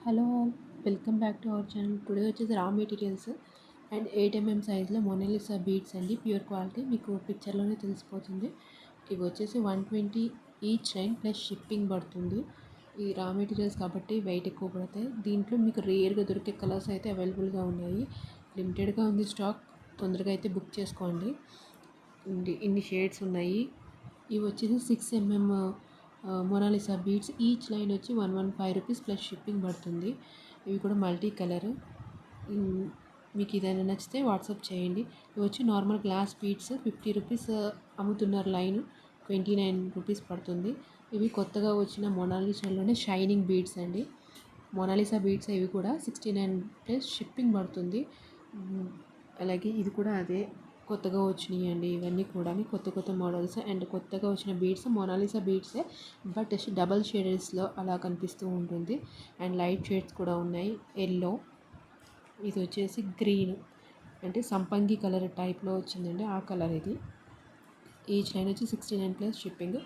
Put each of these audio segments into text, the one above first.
Hello all, welcome back to our channel. Today వచ్చేసి రా materials and 8 mm సైజ్లో Mona Lisa beads అండి. Pure quality, మీకు పిక్చర్లోనే తెలిసిపోతుంది. ఇవి వచ్చేసి 120 ఈచ్ లైన్ ప్లస్ షిప్పింగ్ పడుతుంది. ఈ రా మెటీరియల్స్ కాబట్టి వెయిట్ ఎక్కువ పడతాయి. దీంట్లో మీకు రేర్గా దొరికే కలర్స్ అయితే అవైలబుల్గా ఉన్నాయి. లిమిటెడ్గా ఉంది స్టాక్, తొందరగా అయితే బుక్ చేసుకోండి. ఇన్ని షేడ్స్ ఉన్నాయి. ఇవి వచ్చేసి 6 mm Mona Lisa beads. Each line వచ్చి 115 రూపీస్ ప్లస్ షిప్పింగ్ పడుతుంది. ఇవి కూడా మల్టీ కలర్. మీకు ఏదైనా నచ్చితే వాట్సాప్ చేయండి. ఇవి వచ్చి నార్మల్ గ్లాస్ బీడ్స్ 50 రూపీస్ అమ్ముతున్నారు. లైన్ 29 రూపీస్ పడుతుంది. ఇవి కొత్తగా వచ్చిన మొనాలిసాలోనే షైనింగ్ బీడ్స్ అండి. మొనాలిసా బీడ్స్ ఇవి కూడా 69 ప్లస్ షిప్పింగ్ పడుతుంది. అలాగే ఇది కూడా అదే కొత్తగా వచ్చినాయి అండి. ఇవన్నీ కూడా కొత్త మోడల్స్ అండ్ కొత్తగా వచ్చిన బీడ్స్ మొనాలిసా బీడ్సే, బట్ డబల్ షేడెడ్స్లో అలా కనిపిస్తూ ఉంటుంది. అండ్ లైట్ షేడ్స్ కూడా ఉన్నాయి. ఎల్లో, ఇది వచ్చేసి గ్రీన్, అంటే సంపంగి కలర్ టైప్లో వచ్చిందండి. ఆ కలర్ ఇది. ఈచ్ లైన్ వచ్చి 69 ప్లస్ షిప్పింగ్.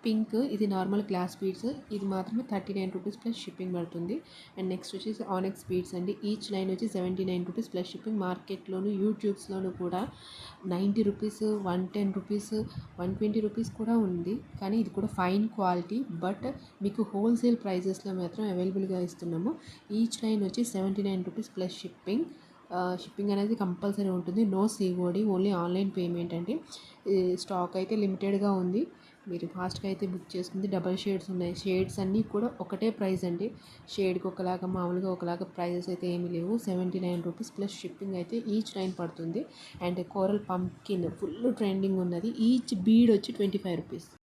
పింక్, ఇది నార్మల్ గ్లాస్ బీడ్స్. ఇది మాత్రమే 39 రూపీస్ ప్లస్ షిప్పింగ్ పడుతుంది. అండ్ నెక్స్ట్ వచ్చేసి ఆనెక్స్ బీడ్స్ అండి. ఈచ్ లైన్ వచ్చి 79 రూపీస్ ప్లస్ షిప్పింగ్. మార్కెట్లోను యూట్యూబ్స్లోను కూడా 90 రూపీస్, 110 రూపీస్, 120 రూపీస్ కూడా ఉంది. కానీ ఇది కూడా ఫైన్ క్వాలిటీ, బట్ మీకు హోల్సేల్ ప్రైజెస్లో మాత్రం అవైలబుల్గా ఇస్తున్నాము. ఈచ్ లైన్ వచ్చి 79 రూపీస్ ప్లస్ షిప్పింగ్. షిప్పింగ్ అనేది కంపల్సరీ ఉంటుంది. No COD, only online payment అండి. స్టాక్ అయితే లిమిటెడ్గా ఉంది. మీరు ఫాస్ట్గా అయితే బుక్ చేసుకుంది. డబల్ షేడ్స్ ఉన్నాయి. షేడ్స్ అన్నీ కూడా ఒకటే ప్రైస్ అండి. షేడ్కి ఒకలాగా, మామూలుగా ఒకలాగా ప్రైజెస్ అయితే ఏమీ లేవు. 79 రూపీస్ ప్లస్ షిప్పింగ్ అయితే ఈచ్ లైన్ పడుతుంది. And coral pumpkin full trending ఉన్నది. ఈచ్ బీడ్ వచ్చి 25 రూపీస్.